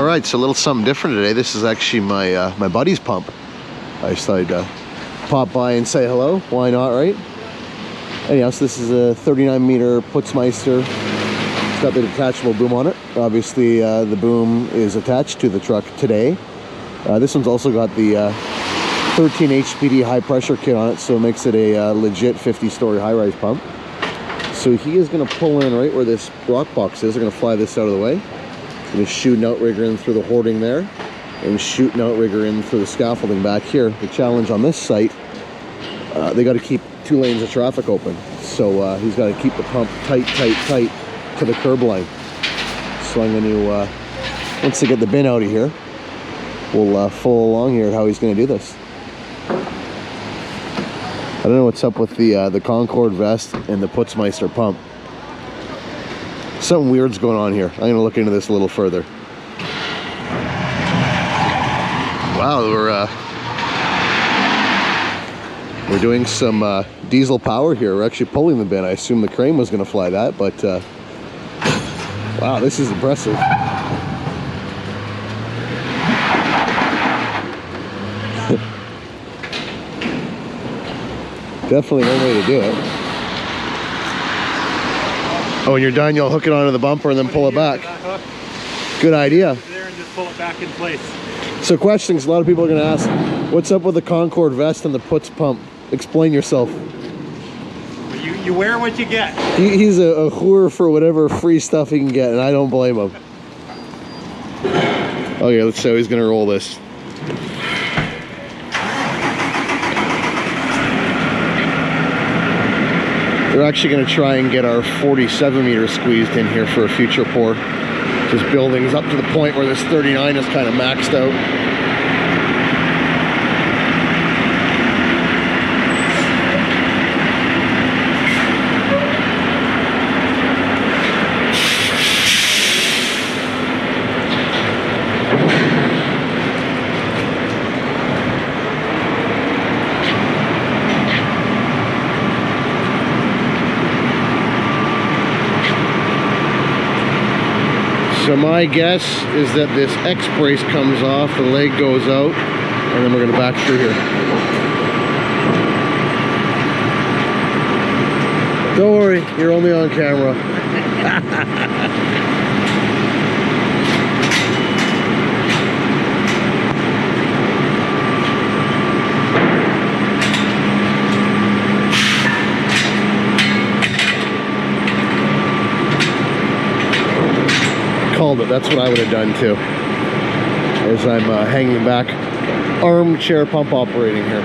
All right, so a little something different today. This is actually my my buddy's pump. I just thought I'd pop by and say hello. Why not, right? Anyhow, so this is a 39-meter Putzmeister. It's got the detachable boom on it. Obviously, the boom is attached to the truck today. This one's also got the 13 HPD high pressure kit on it, so it makes it a legit 50-story high-rise pump. So he is going to pull in right where this rock box is. They're going to fly this out of the way. He's going to shoot an outrigger in through the hoarding there, and shoot an outrigger in through the scaffolding back here. The challenge on this site, they got to keep 2 lanes of traffic open. So he's got to keep the pump tight to the curb line. So I'm going to, once they get the bin out of here, we'll follow along here at how he's going to do this. I don't know what's up with the Concord vest and the Putzmeister pump. Something weird's going on here. I'm going to look into this a little further. Wow, we're doing some diesel power here. We're actually pulling the bin. I assume the crane was going to fly that, but wow, this is impressive. Definitely one way to do it. Oh, when you're done, you'll hook it onto the bumper and then pull it back. Good idea. There and just pull it back in place. So questions a lot of people are going to ask, what's up with the Concord vest and the Putz pump? Explain yourself. You wear what you get. He's a whore for whatever free stuff he can get, and I don't blame him. Okay, let's see how he's going to roll this. We're actually going to try and get our 47-meter squeezed in here for a future pour. This building's up to the point where this 39 is kind of maxed out. So my guess is that this X brace comes off, the leg goes out, and then we're going to back through here. Don't worry, you're only on camera. Called it. That's what I would have done too. As I'm hanging back, armchair pump operating here.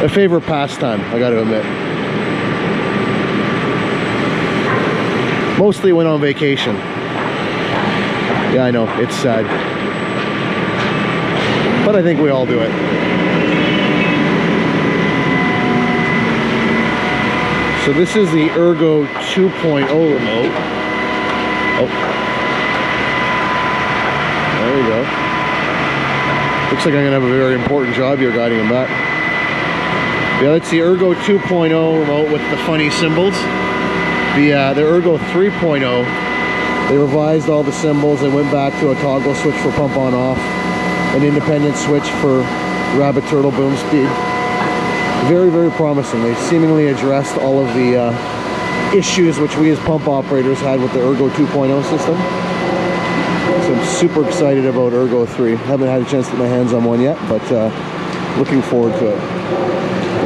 A favorite pastime, I got to admit. Mostly when on vacation. Yeah, I know, it's sad. But I think we all do it. So this is the Ergo 2.0 remote. Oh. There we go. Looks like I'm going to have a very important job here guiding him back. Yeah, that's the Ergo 2.0 remote with the funny symbols. The Ergo 3.0, they revised all the symbols and went back to a toggle switch for pump on off, an independent switch for rabbit turtle boom speed. Very, very promising. They seemingly addressed all of the issues which we as pump operators had with the Ergo 2.0 system. So I'm super excited about Ergo 3. Haven't had a chance to get my hands on one yet, but looking forward to it.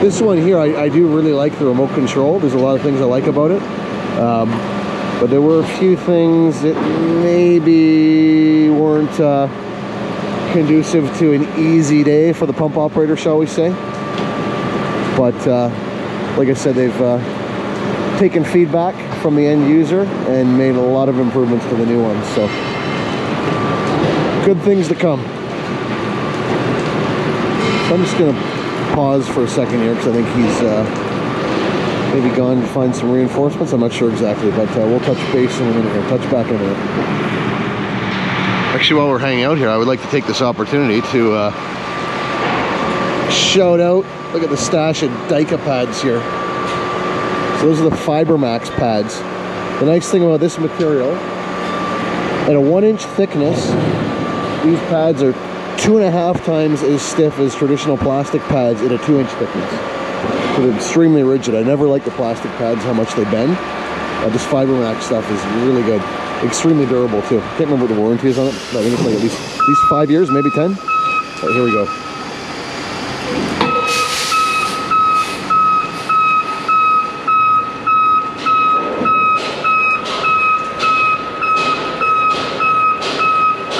This one here, I do really like the remote control. There's a lot of things I like about it. But there were a few things that maybe weren't conducive to an easy day for the pump operator, shall we say. But like I said, they've taken feedback from the end user and made a lot of improvements to the new one. So good things to come. So I'm just going to pause for a second here because I think he's maybe gone to find some reinforcements. I'm not sure exactly, but we'll touch base in a minute here. Touch back in a minute. Actually, while we're hanging out here, I would like to take this opportunity to shout out. Look at the stash of Dyka pads here. So those are the FiberMax pads. The nice thing about this material At a 1-inch thickness, these pads are 2.5 times as stiff as traditional plastic pads at a 2-inch thickness. So they're extremely rigid. I never like the plastic pads, how much they bend. This Fibermax stuff is really good. Extremely durable too. Can't remember what the warranty is on it, but I think it's like at least 5 years, maybe 10. Right, here we go.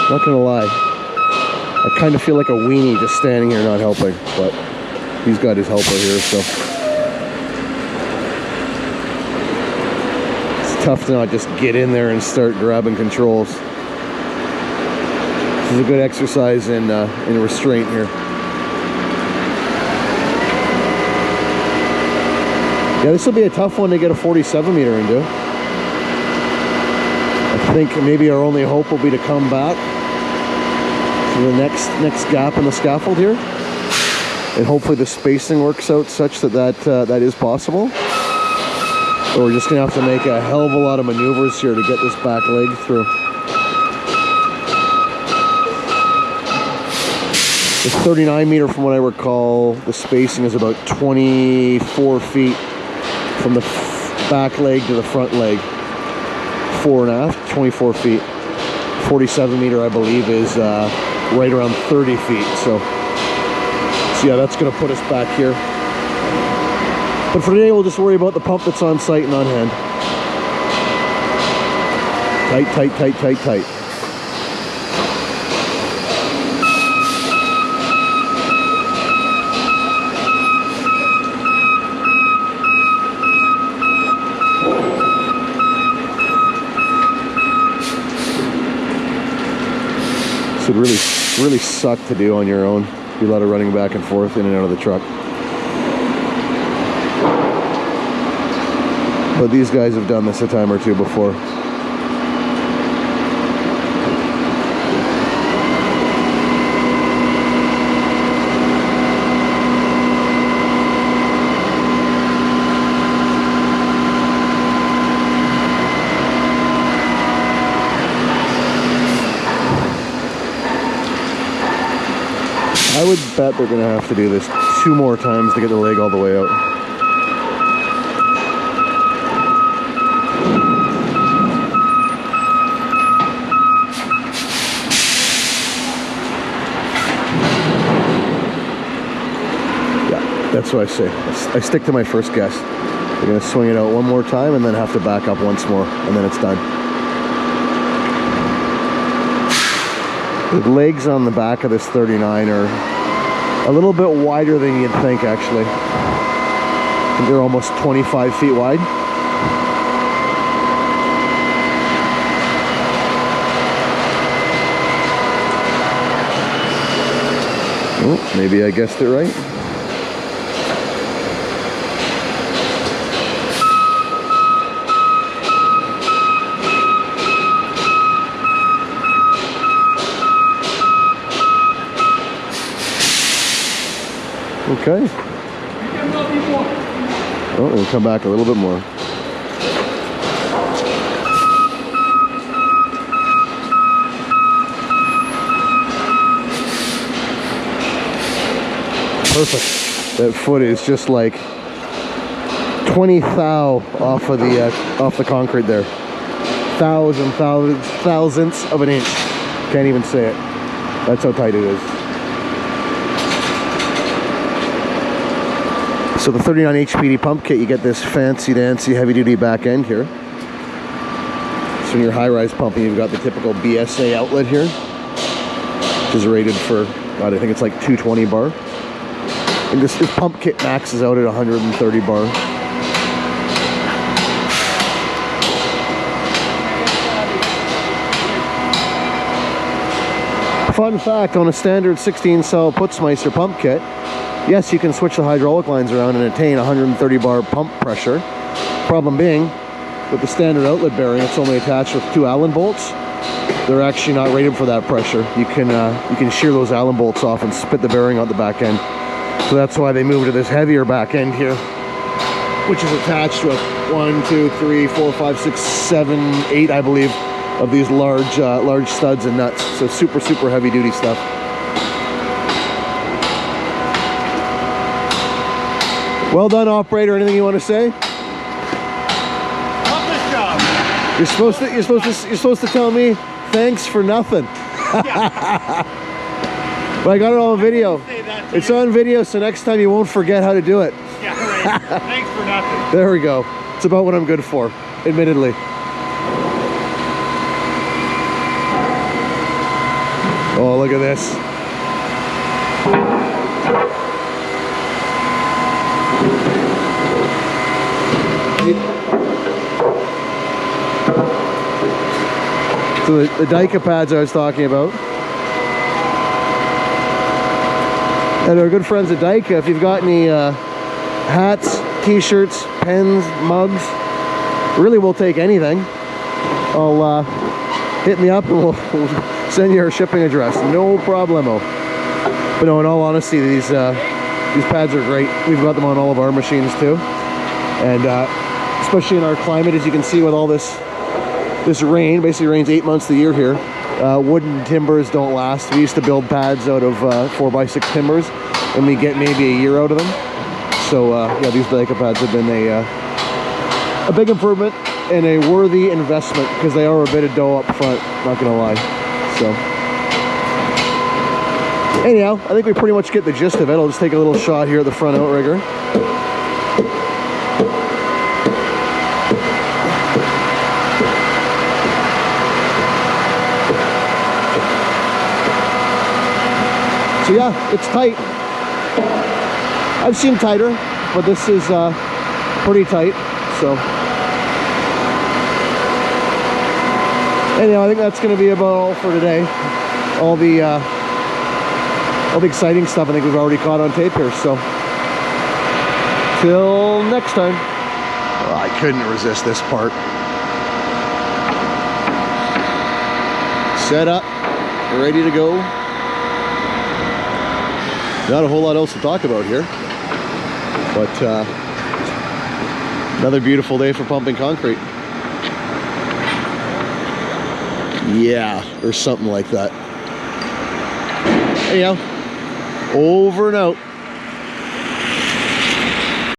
Not gonna lie, I kind of feel like a weenie just standing here not helping, but he's got his helper here, so it's tough to not just get in there and start grabbing controls. This is a good exercise in restraint here. Yeah, this will be a tough one to get a 47 meter into. I think maybe our only hope will be to come back to the next gap in the scaffold here, and hopefully the spacing works out such that is possible. Or we're just gonna have to make a hell of a lot of maneuvers here to get this back leg through. This 39 meter, from what I recall, the spacing is about 24 feet from the back leg to the front leg. 4.5, 24 feet. 47 meter, I believe, is right around 30 feet. So yeah, that's gonna put us back here. But for today, we'll just worry about the pump that's on site and on hand. Tight, tight, tight, tight, tight. This would really suck to do on your own. Be a lot of running back and forth in and out of the truck. But these guys have done this a time or two before. I would bet they're going to have to do this 2 more times to get the leg all the way out. Yeah, that's what I say. I stick to my first guess. They're going to swing it out 1 more time and then have to back up once more, and then it's done. The legs on the back of this 39 are a little bit wider than you'd think, actually. I think they're almost 25 feet wide. Oh, maybe I guessed it right. Okay. Oh, we'll come back a little bit more. Perfect. That foot is just like 20 thou off the concrete there. Thousandths of an inch. Can't even say it. That's how tight it is. So the 39 HPD pump kit, you get this fancy-dancy heavy-duty back end here. So when you're high-rise pumping, you've got the typical BSA outlet here, which is rated for, God, I think it's like 220 bar. And this pump kit maxes out at 130 bar. Fun fact, on a standard 16-cell Putzmeister pump kit, yes, you can switch the hydraulic lines around and attain 130 bar pump pressure. Problem being, with the standard outlet bearing, it's only attached with 2 Allen bolts. They're actually not rated for that pressure. You can shear those Allen bolts off and spit the bearing out the back end. So that's why they moved to this heavier back end here, which is attached with 1, 2, 3, 4, 5, 6, 7, 8, I believe, of these large studs and nuts. So super heavy duty stuff. Well done, operator. Anything you want to say? Love this job. You're supposed to tell me thanks for nothing. Yeah. But I got it all on video. Say that to It's you. on video, so next time you won't forget how to do it. Yeah, right. Thanks for nothing. There we go. It's about what I'm good for, admittedly. Oh, look at this. So the Dyka pads I was talking about. And our good friends at Dyka, if you've got any hats, t-shirts, pens, mugs, really we'll take anything. I'll hit me up and we'll send you our shipping address. No problemo. But no, in all honesty, these pads are great. We've got them on all of our machines too. And especially in our climate, as you can see with all this rain, basically rains 8 months of the year here. Wooden timbers don't last. We used to build pads out of 4x6 timbers, and we get maybe a year out of them. So yeah, these Dyka pads have been a big improvement and a worthy investment because they are a bit of dough up front, not gonna lie. So anyhow, I think we pretty much get the gist of it. I'll just take a little shot here at the front outrigger. So yeah, it's tight. I've seen tighter, but this is pretty tight. So anyhow, I think that's going to be about all for today. All the exciting stuff I think we've already caught on tape here. So till next time. Oh, I couldn't resist this part. Set up, ready to go. Not a whole lot else to talk about here, but another beautiful day for pumping concrete. Yeah, or something like that. Anyhow, over and out.